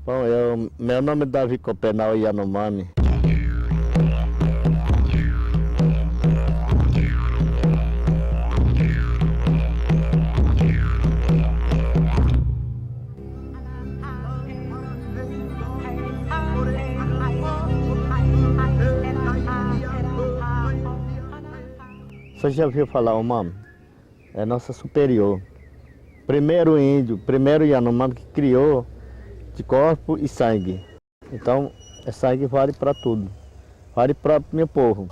Bom, meu nome é Davi Copenau Yanomami. Você já ouviu falar o Mami? É nossa superior. Primeiro índio, primeiro Yanomami que criou de corpo e sangue. Então, sangue vale para tudo. Vale para o meu povo.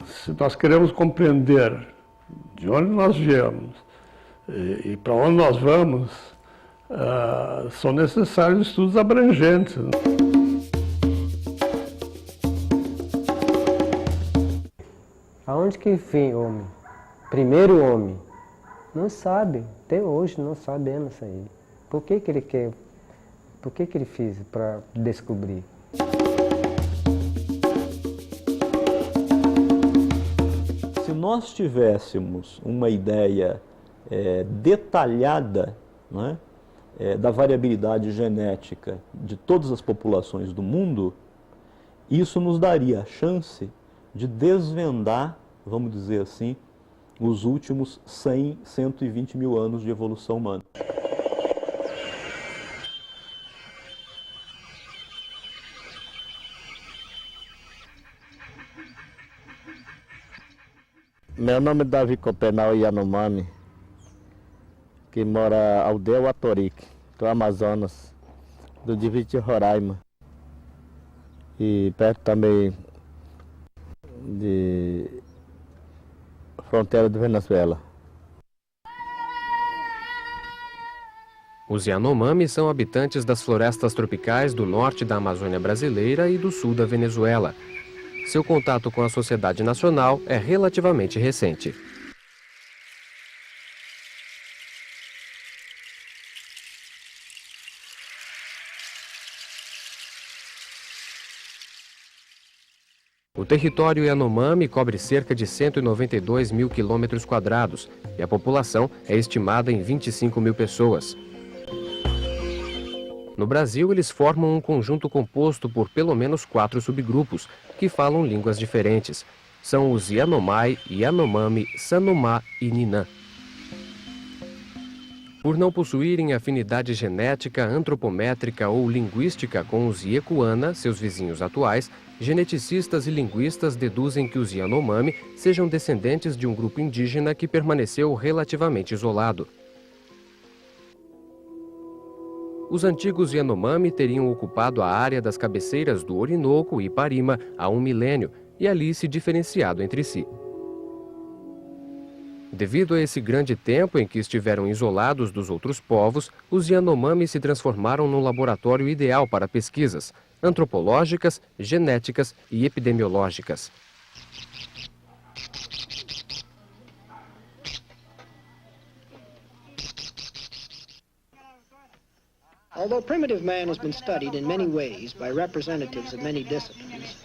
Se nós queremos compreender de onde nós viemos e para onde nós vamos, são necessários estudos abrangentes. Aonde que vem homem? Primeiro homem? Não sabe, até hoje não sabemos isso aí. Por que ele quer? Por que ele fez para descobrir? Se nós tivéssemos uma ideia detalhada, né, da variabilidade genética de todas as populações do mundo, isso nos daria a chance de desvendar, vamos dizer assim, os últimos 100, 120 mil anos de evolução humana. Meu nome é Davi Copenau Yanomami, que mora na aldeia Watorique, do Amazonas, do Divide de Roraima. E perto também de fronteira de Venezuela. Os Yanomami são habitantes das florestas tropicais do norte da Amazônia brasileira e do sul da Venezuela. Seu contato com a sociedade nacional é relativamente recente. O território Yanomami cobre cerca de 192 mil quilômetros quadrados e a população é estimada em 25 mil pessoas. No Brasil, eles formam um conjunto composto por pelo menos 4 subgrupos, que falam línguas diferentes. São os Yanomai, Yanomami, Sanomá e Ninã. Por não possuírem afinidade genética, antropométrica ou linguística com os Yekuana, seus vizinhos atuais, geneticistas e linguistas deduzem que os Yanomami sejam descendentes de um grupo indígena que permaneceu relativamente isolado. Os antigos Yanomami teriam ocupado a área das cabeceiras do Orinoco e Parima há 1 milênio e ali se diferenciado entre si. Devido a esse grande tempo em que estiveram isolados dos outros povos, os Yanomami se transformaram num laboratório ideal para pesquisas antropológicas, genéticas e epidemiológicas. Although primitive man has been studied in many ways by representatives of many disciplines,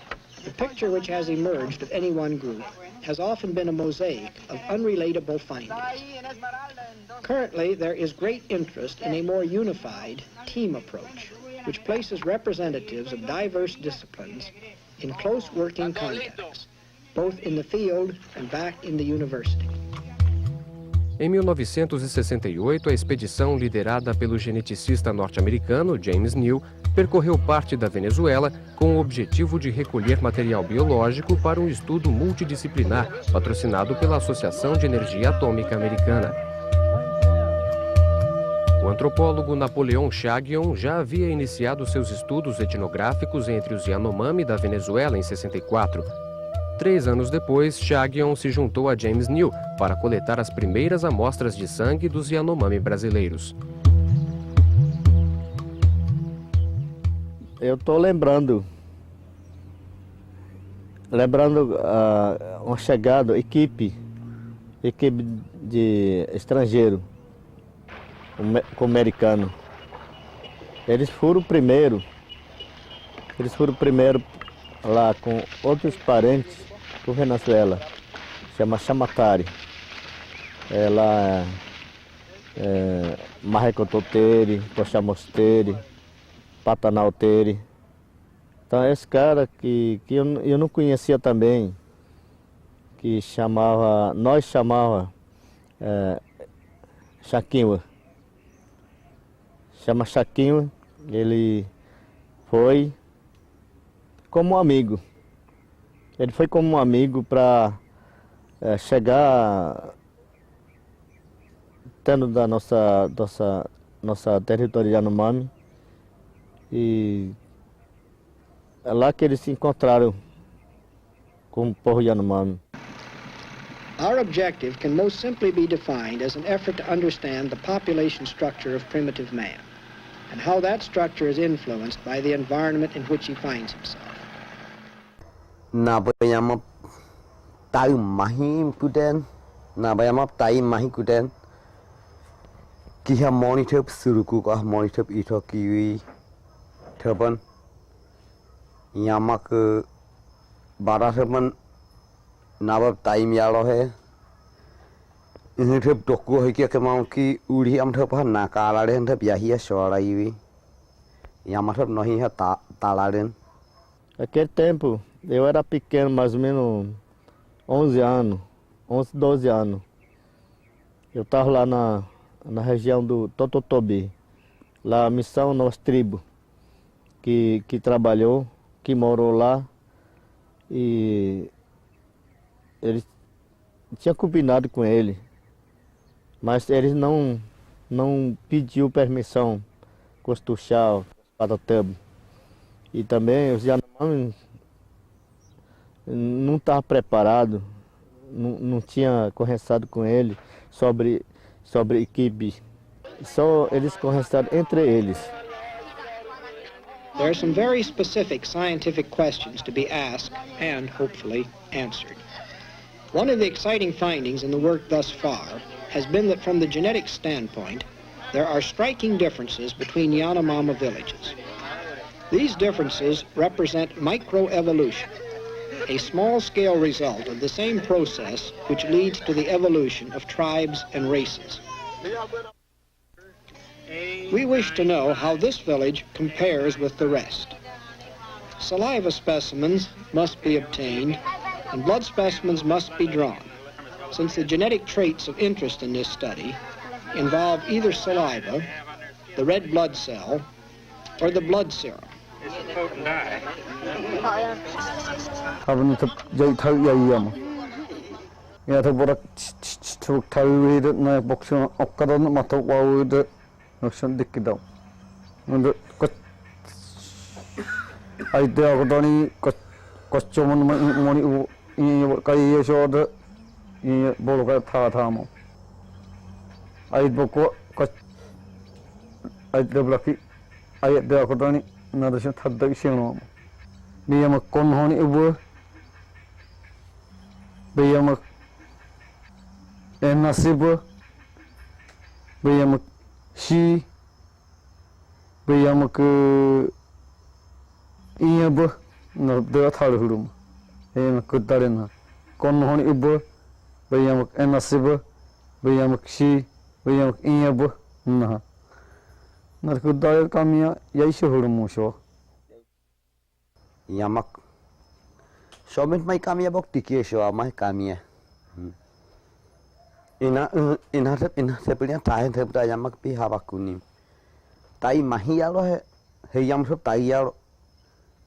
the picture which has emerged of any one group has often been a mosaic of unrelatable findings. Currently, there is great interest in a more unified team approach, which places representatives of diverse disciplines in close working contacts, both in the field and back in the university. Em 1968, a expedição liderada pelo geneticista norte-americano James New percorreu parte da Venezuela com o objetivo de recolher material biológico para um estudo multidisciplinar patrocinado pela Associação de Energia Atômica Americana. O antropólogo Napoleon Chagnon já havia iniciado seus estudos etnográficos entre os Yanomami da Venezuela em 64. 3 anos depois, Chagnon se juntou a James New para coletar as primeiras amostras de sangue dos Yanomami brasileiros. Eu estou lembrando uma chegada, equipe de estrangeiro, com americano. Eles foram primeiro lá com outros parentes do Venezuela, chama Chamatari. Ela Marrecototere, Tochamosteire, Patanautere. Então esse cara que eu não conhecia também, que nós chamava Chaquinho. Chama Chaquinho, ele foi como um amigo. Ele foi como um amigo para chegar tendo da nossa território de Yanomami, e é lá que eles se encontraram com o povo Yanomami. Our objective can most simply be defined as an effort to understand the population structure of primitive man and how that structure is influenced by the environment in which he finds himself. Na bayama tayo mahim kuden, na bayama tayo mahim kuden. Kiha monitor suruku kah monitor ito kiwi terban. Yamak बारह से मन नाबब टाइम यारो है इन्हें ठेप टोकु है क्या कमाऊं कि उड़ी हम ठेप है नाकालारे हैं ठेप यही है शोराई भी यहाँ मतलब नहीं है तालारे. Naquele tempo eu era pequeno, mais ou menos 11 anos, 11, 12 anos. Eu estava lá na região do Tototobi, lá a missão Nossa Tribo, que trabalhou, que morou lá. E eles tinham combinado com ele, mas eles não pediu permissão com os Tuxal, Patatabo. E também os Yanomami não estavam preparados, não tinha conversado com ele sobre equipe. Só eles conversaram entre eles. There are some very specific scientific questions to be asked and, hopefully, answered. One of the exciting findings in the work thus far has been that from the genetic standpoint, there are striking differences between Yanomami villages. These differences represent microevolution, a small-scale result of the same process which leads to the evolution of tribes and races. We wish to know how this village compares with the rest. Saliva specimens must be obtained and blood specimens must be drawn, since the genetic traits of interest in this study involve either saliva, the red blood cell, or the blood serum. Noksan dikidam. Untuk ada akadani koscoman moni ini kaya shoda ini bolak thama. Ayat boko ayat belaki ayat dia akadani nadashan thadda iseno. Dia mak konhoni ibu. Dia mak nasib. Dia mak si bayam ke iya bo na de thal hurum em ku darena kon hon ibo bayam enasib bayam si bayam iya bo na nar ku dar kamia yaisho hurum sho Yamak soment mai kamia bok tiki sho amai kamia. Ina sebenarnya tahan sebenarnya yamak pi habakunim. Tai mahiyalo he yam sop tai yalo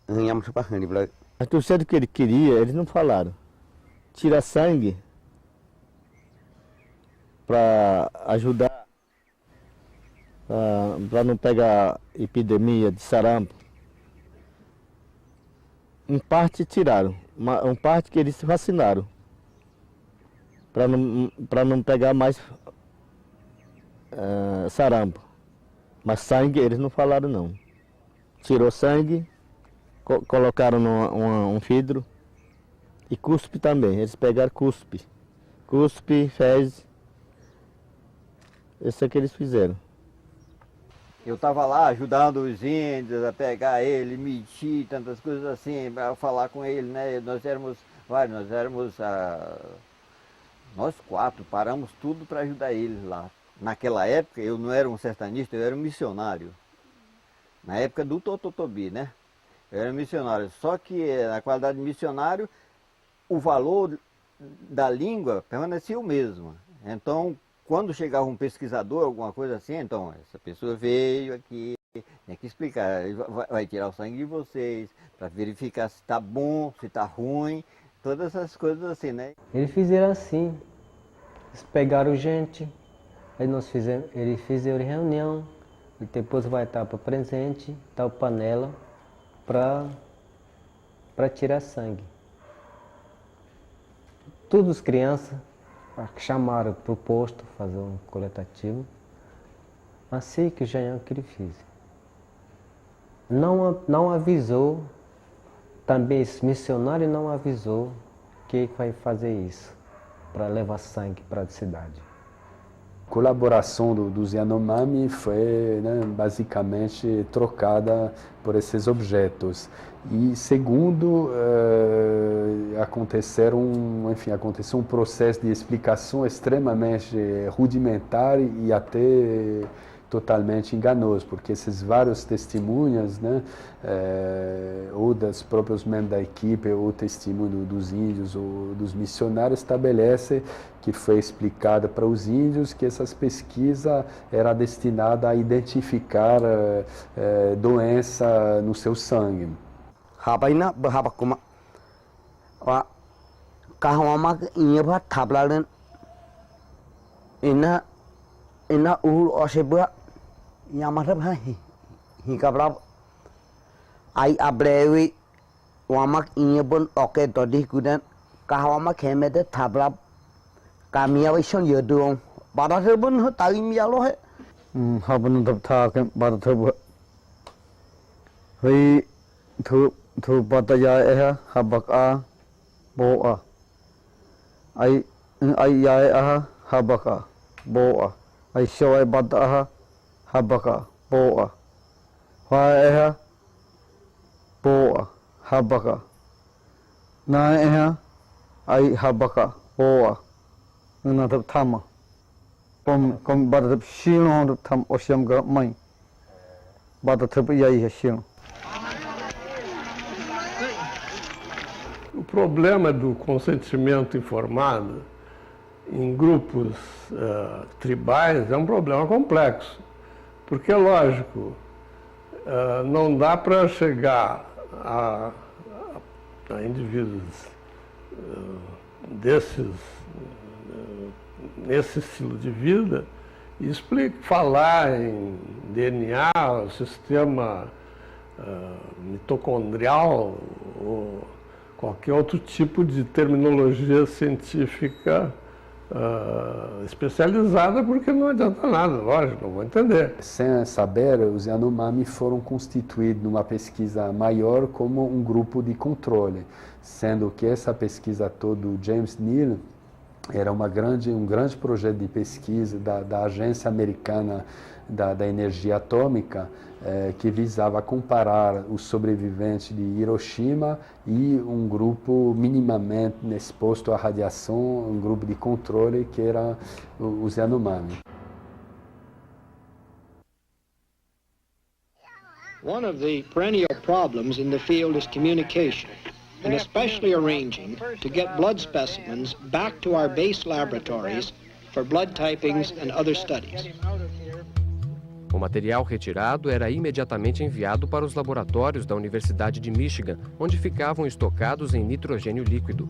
yam sop a hani blai. Mas tu sabe o que ele queria, eles não falaram. Tirar sangue para ajudar, para não pegar epidemia de sarampo. Em parte tiraram, uma parte que eles se vacinaram. Para não pegar mais sarampo. Mas sangue eles não falaram não. Tirou sangue, colocaram um vidro e cuspe também. Eles pegaram cuspe, fezes. Isso é que eles fizeram. Eu estava lá ajudando os índios a pegar ele, medir, tantas coisas assim, para falar com ele, né? Nós quatro paramos tudo para ajudar eles lá. naquela época, eu não era um sertanista, eu era um missionário. Na época do Tototobi, né? Eu era missionário. Só que na qualidade de missionário, o valor da língua permanecia o mesmo. Então, quando chegava um pesquisador, alguma coisa assim, então, essa pessoa veio aqui, tem que explicar, vai tirar o sangue de vocês, para verificar se está bom, se está ruim, todas essas coisas assim, né? Eles fizeram assim, eles pegaram gente, aí eles fizeram reunião, e depois vai estar para presente, tal panela, para tirar sangue. Todas as crianças chamaram para o posto fazer um coletativo, assim que o Janhão que ele fez. Não avisou, também esse missionário não avisou que vai fazer isso, para levar sangue para a cidade. A colaboração dos Yanomami foi, né, basicamente trocada por esses objetos. E segundo, aconteceu um processo de explicação extremamente rudimentar e até totalmente enganoso, porque esses vários testemunhas, né, ou dos próprios membros da equipe, ou testemunho dos índios ou dos missionários, estabelece que foi explicada para os índios que essas pesquisas eram destinadas a identificar doença no seu sangue. Habaina berhabakuma wa kahwama inya tablalan ina ul oseba yamarab hikabra ai ablewi wamak inya bon oke todi kudan kahwama khemede tabla kamia wison yodong badar bon taim yalo he haban dab tha ke bad thab hei thu pataya habak a bo a ai ya a habak a bo a ai shoy bad a habak a bo a wa bo a habak a na ai habak a bo a na thab thama kom bad thab shino tham osyam ga mai bad thab yai shino. O problema do consentimento informado em grupos tribais é um problema complexo, porque, lógico, não dá para chegar a indivíduos nesse estilo de vida e falar em DNA, o sistema mitocondrial ou qualquer outro tipo de terminologia científica especializada, porque não adianta nada, lógico, não vou entender. Sem saber, os Yanomami foram constituídos numa pesquisa maior como um grupo de controle, sendo que essa pesquisa toda do James Neal era um grande projeto de pesquisa da Agência Americana da Energia Atômica, que visava comparar os sobreviventes de Hiroshima e um grupo minimamente exposto à radiação, um grupo de controle que era os Yanomami. One of the perennial problems in the field is communication, and especially arranging to get blood specimens back to our base laboratories for blood typings and other studies. O material retirado era imediatamente enviado para os laboratórios da Universidade de Michigan, onde ficavam estocados em nitrogênio líquido.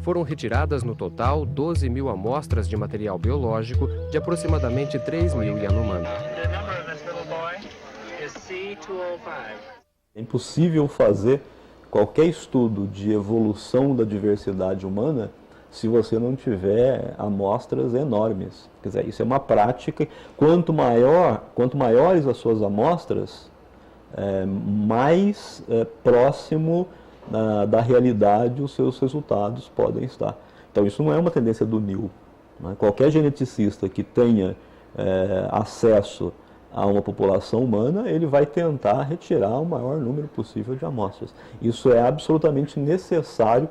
Foram retiradas no total 12.000 amostras de material biológico de aproximadamente 3.000 Yanomami. É impossível fazer qualquer estudo de evolução da diversidade humana se você não tiver amostras enormes. Quer dizer, isso é uma prática. Quanto maiores as suas amostras, mais próximo da realidade os seus resultados podem estar. Então isso não é uma tendência do Neal. Qualquer geneticista que tenha acesso a uma população humana, ele vai tentar retirar o maior número possível de amostras. Isso é absolutamente necessário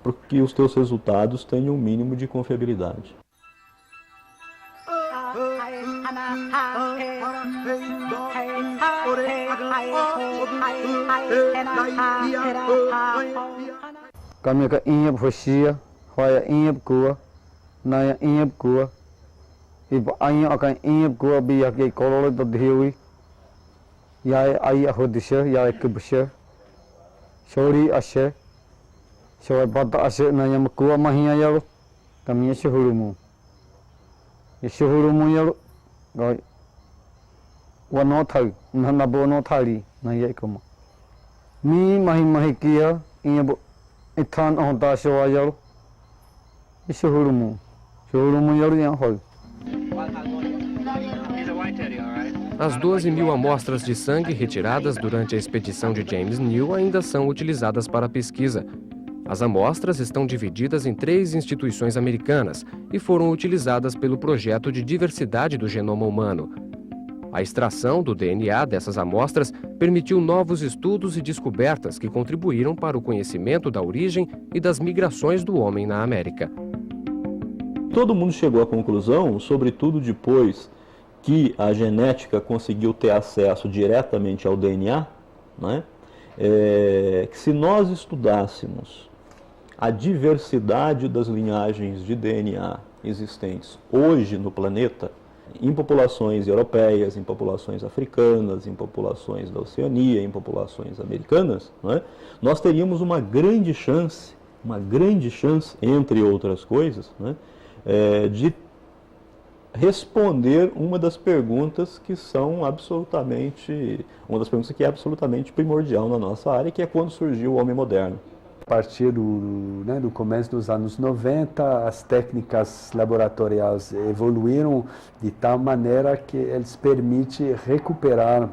para que os teus resultados tenham um mínimo de confiabilidade. Kami ka inyap hosia, hoya inyap kuah, naya inyap kuah. Ibu ayah akan inyap kuah biar ke kolol itu dihiui. Ya ayah hodisha, ya kebisha. Shori ashe, shori bata ashe naya kuah mahia yalo. Kami ya shurumu. Ya shurumu yalo. Goi. Wano thai, nana bono thali, naya ikoma. Mi mahi kia inyap ithan honta shawa yalo. Ya shurumu. Shurumu yalo yang hoi. As 12.000 amostras de sangue retiradas durante a expedição de James Neal ainda são utilizadas para a pesquisa. As amostras estão divididas em 3 instituições americanas e foram utilizadas pelo Projeto de Diversidade do Genoma Humano. A extração do DNA dessas amostras permitiu novos estudos e descobertas que contribuíram para o conhecimento da origem e das migrações do homem na América. Todo mundo chegou à conclusão, sobretudo depois que a genética conseguiu ter acesso diretamente ao DNA, né? Que se nós estudássemos a diversidade das linhagens de DNA existentes hoje no planeta, em populações europeias, em populações africanas, em populações da Oceania, em populações americanas, né? Nós teríamos uma grande chance, entre outras coisas, né? De responder uma das perguntas que é absolutamente primordial na nossa área, que é quando surgiu o homem moderno. A partir do começo dos anos 90, as técnicas laboratoriais evoluíram de tal maneira que eles permitem recuperar,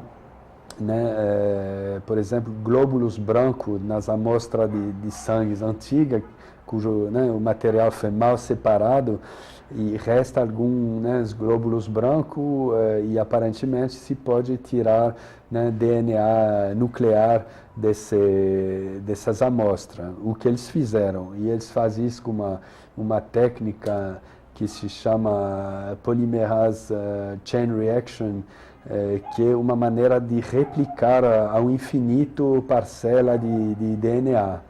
por exemplo, glóbulos brancos nas amostras de sangue antigas, cujo o material foi mal separado, e resta alguns glóbulos brancos e aparentemente se pode tirar DNA nuclear dessas amostras. O que eles fizeram, e eles fazem isso com uma técnica que se chama polymerase chain reaction, que é uma maneira de replicar ao infinito parcela de DNA.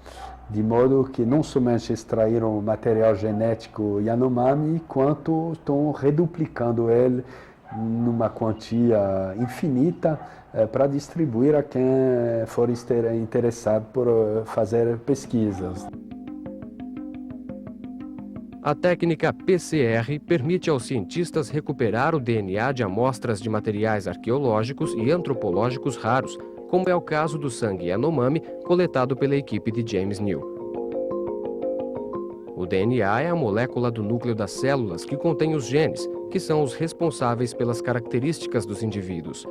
De modo que não somente extraíram material genético Yanomami, quanto estão reduplicando ele numa quantia infinita para distribuir a quem for interessado por fazer pesquisas. A técnica PCR permite aos cientistas recuperar o DNA de amostras de materiais arqueológicos e antropológicos raros, como é o caso do sangue Yanomami coletado pela equipe de James Neal. O DNA é a molécula do núcleo das células que contém os genes, que são os responsáveis pelas características dos indivíduos.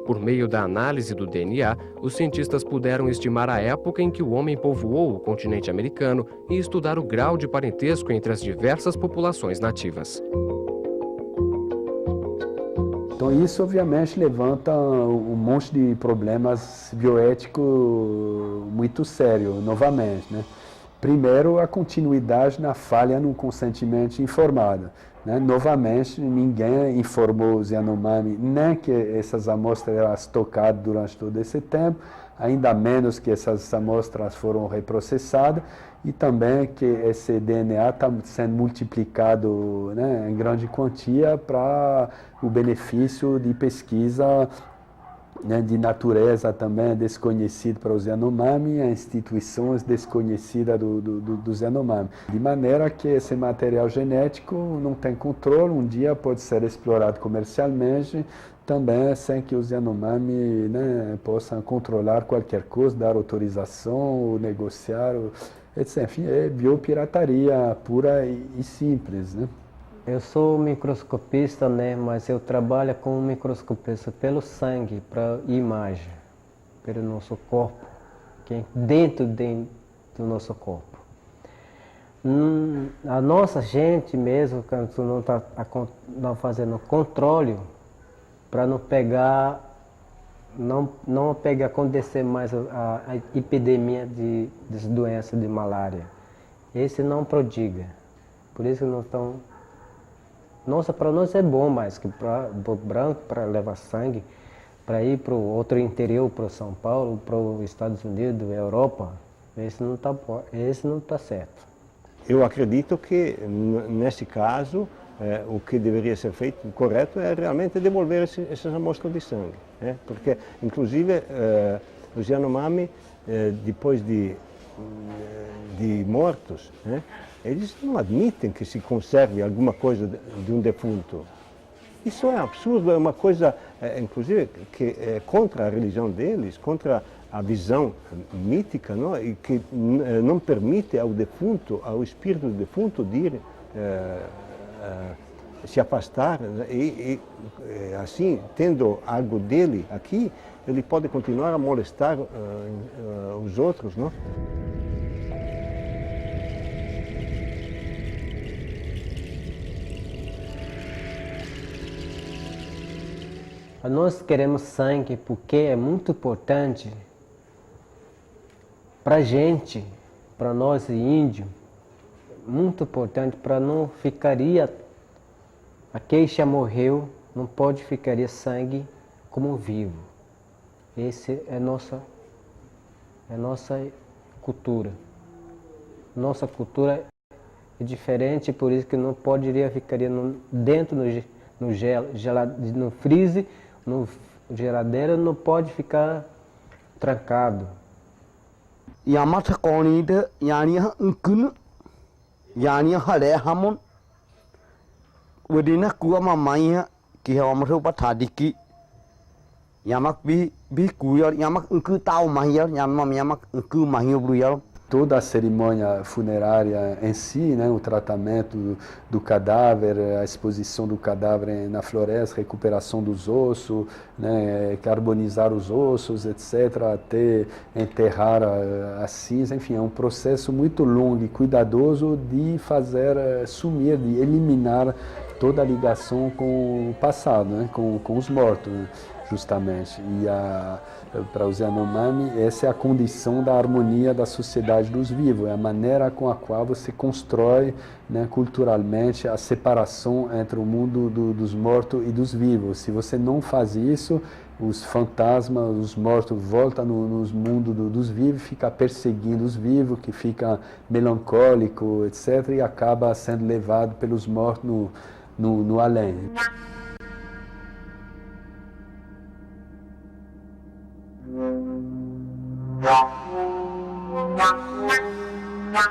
Por meio da análise do DNA, os cientistas puderam estimar a época em que o homem povoou o continente americano e estudar o grau de parentesco entre as diversas populações nativas. Então isso obviamente levanta um monte de problemas bioéticos muito sérios, novamente, Primeiro, a continuidade na falha no consentimento informado. Novamente, ninguém informou os Yanomami nem que essas amostras eram tocadas durante todo esse tempo, ainda menos que essas amostras foram reprocessadas, e também que esse DNA está sendo multiplicado em grande quantia para o benefício de pesquisa de natureza também desconhecida para os Yanomami, e instituições desconhecidas dos Yanomami. De maneira que esse material genético não tem controle, um dia pode ser explorado comercialmente, também sem que os Yanomami possam controlar qualquer coisa, dar autorização, negociar, etc. Enfim, é biopirataria pura e simples, Eu sou microscopista, mas eu trabalho como microscopista pelo sangue, para imagem, pelo nosso corpo, que é dentro do nosso corpo. A nossa gente mesmo, quando não está fazendo controle, para não pegar, acontecer mais a epidemia das doenças de malária. Esse não prodiga. Por isso nós estamos Nossa, para nós é bom, mas que para o branco, para levar sangue, para ir para o outro interior, para São Paulo, para os Estados Unidos, Europa, esse não tá certo. Eu acredito que, nesse caso, o que deveria ser feito, correto, é realmente devolver essas amostras de sangue. Porque, inclusive, os Yanomami, depois de mortos, eles não admitem que se conserve alguma coisa de um defunto. Isso é absurdo, é uma coisa, inclusive, que é contra a religião deles, contra a visão mítica, não? E que não permite ao defunto, ao espírito do defunto, de ir se afastar e assim, tendo algo dele aqui, ele pode continuar a molestar os outros, não? Nós queremos sangue porque é muito importante para a gente, para nós índios, muito importante para não ficaria, aquele já morreu, não pode ficaria sangue como vivo. Esse é nossa cultura. Nossa cultura é diferente, por isso que não poderia ficaria dentro no freezer, no geladeira, não pode ficar trancado. Yamata konida yania nkun yania hare hamon wedina kuwa mamaya ki hawamro patadiki yamak bi kuyor yamak nku tau mahir yamak nku mahir bruyar. Toda a cerimônia funerária em si, né, o tratamento do cadáver, a exposição do cadáver na floresta, recuperação dos ossos, né, carbonizar os ossos, etc., até enterrar a cinza, enfim, é um processo muito longo e cuidadoso de fazer sumir, de eliminar toda a ligação com o passado, né, com os mortos, né, justamente. E para os Yanomami, essa é a condição da harmonia da sociedade dos vivos, é a maneira com a qual você constrói, né, culturalmente a separação entre o mundo dos mortos e dos vivos. Se você não faz isso, os fantasmas, os mortos voltam nos mundos dos vivos, fica perseguindo os vivos, que fica melancólico, etc., e acaba sendo levado pelos mortos no além.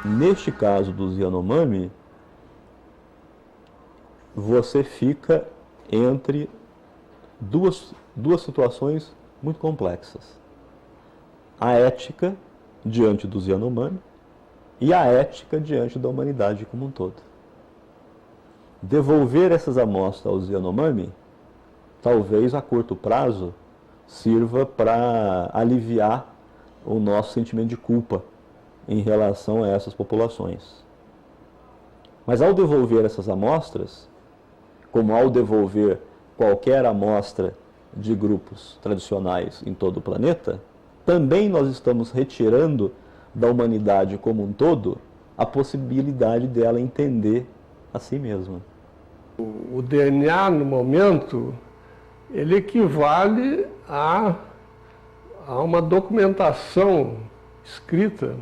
Neste caso dos Yanomami, você fica entre duas situações muito complexas. A ética diante dos Yanomami e a ética diante da humanidade como um todo. Devolver essas amostras aos Yanomami, talvez a curto prazo, sirva para aliviar o nosso sentimento de culpa em relação a essas populações. Mas ao devolver essas amostras, como ao devolver qualquer amostra de grupos tradicionais em todo o planeta, também nós estamos retirando da humanidade como um todo a possibilidade dela entender a si mesma. O DNA, no momento, ele equivale a uma documentação escrita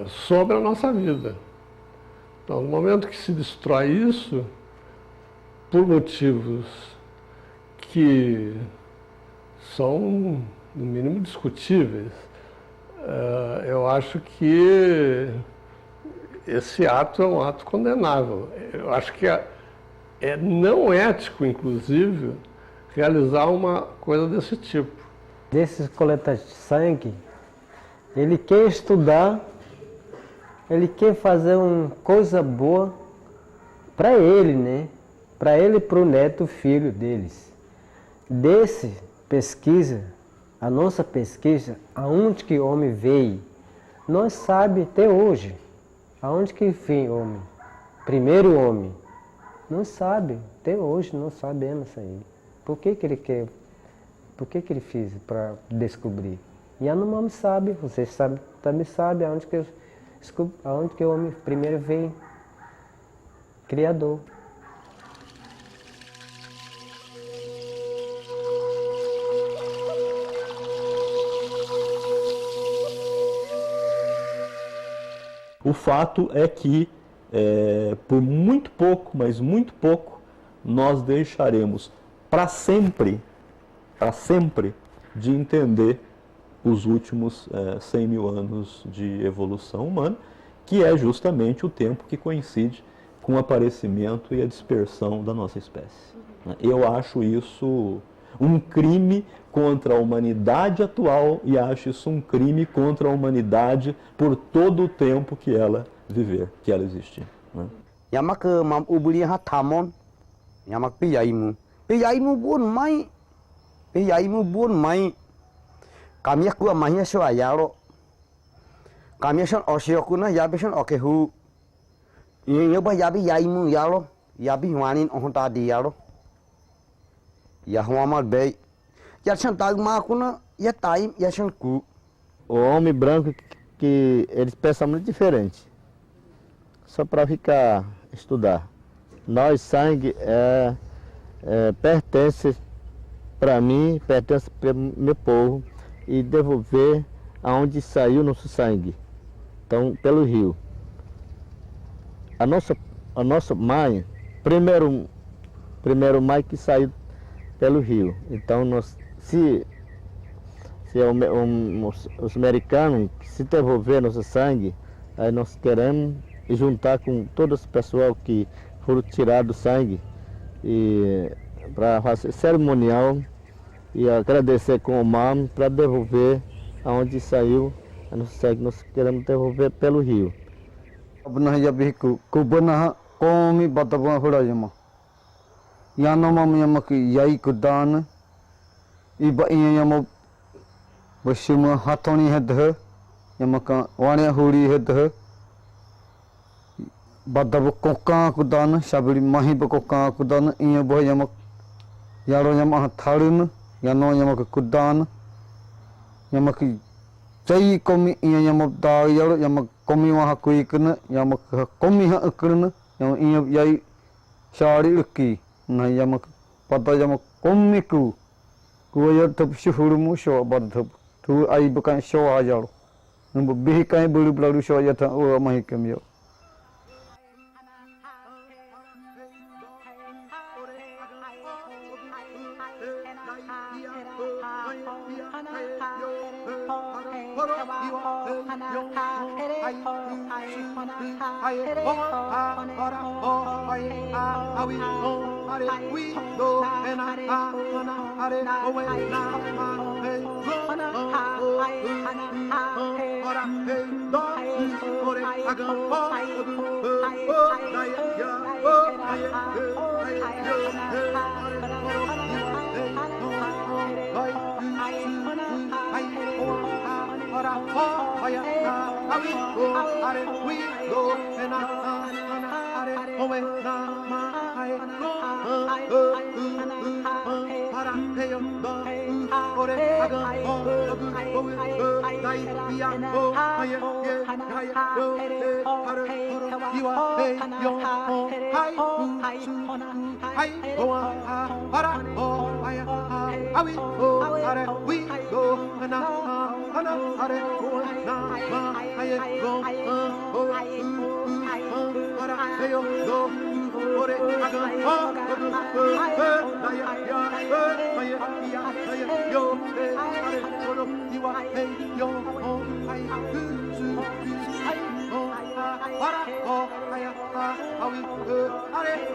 sobre a nossa vida. Então, no momento que se destrói isso, por motivos que são, no mínimo, discutíveis, eu acho que esse ato é um ato condenável. Eu acho que é não ético, inclusive, realizar uma coisa desse tipo. Desses coletas de sangue, ele quer estudar, ele quer fazer uma coisa boa para ele, né? Para ele e para o neto, filho deles. Desse pesquisa, a nossa pesquisa, aonde que o homem veio, nós sabemos até hoje, aonde que veio o homem, primeiro homem, não sabe, até hoje não sabemos isso aí. Por que ele quer, por que ele fez para descobrir? E a Yanomami sabe, vocês sabem, também sabe aonde que o homem primeiro veio. Criador. O fato é que, por muito pouco, mas muito pouco, nós deixaremos para sempre, de entender os últimos 100 mil anos de evolução humana, que é justamente o tempo que coincide com o aparecimento e a dispersão da nossa espécie. Eu acho isso um crime contra a humanidade atual e acho isso um crime contra a humanidade por todo o tempo que ela viver, que ela existir. Yamak mam ubuli hatamon, yamak piyaimu bun mai, kami aku amahnya so ayaro, kami son osiokuna yabi son okehu, yoba yabi yaimu yalo, yabi wanin ohta di yalo. O homem branco que eles pensam muito diferente. Só para ficar estudar. Nós sangue pertence para mim, pertence para meu povo e devolver aonde saiu nosso sangue. Então pelo rio. A nossa mãe, primeiro mãe que saiu pelo rio. Então, se os americanos se devolver nosso sangue, aí nós queremos juntar com todo esse pessoal que foram tirados do sangue e para fazer cerimonial e agradecer com o MAM para devolver aonde saiu a nosso sangue. Nós queremos devolver pelo rio. Yanoma yamak yai kudan iba yamak bashuma hatoni hedha yamak wane huri hedha badab koka kudan shabri mahi koka kudan iya bo yamak yaro yamak tharun yano yamak kudan yamak chai komi iya yamak da yaro yamak komi waha kuikna yamak komi ha akrna yamak iya yai shari uki na yamak pada yamak komiku kuya thap shuhurmu sho badhap tu ai bukan sho ajaro numbu bihikai bulu bulu sho yata o mahikam yo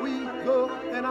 We go and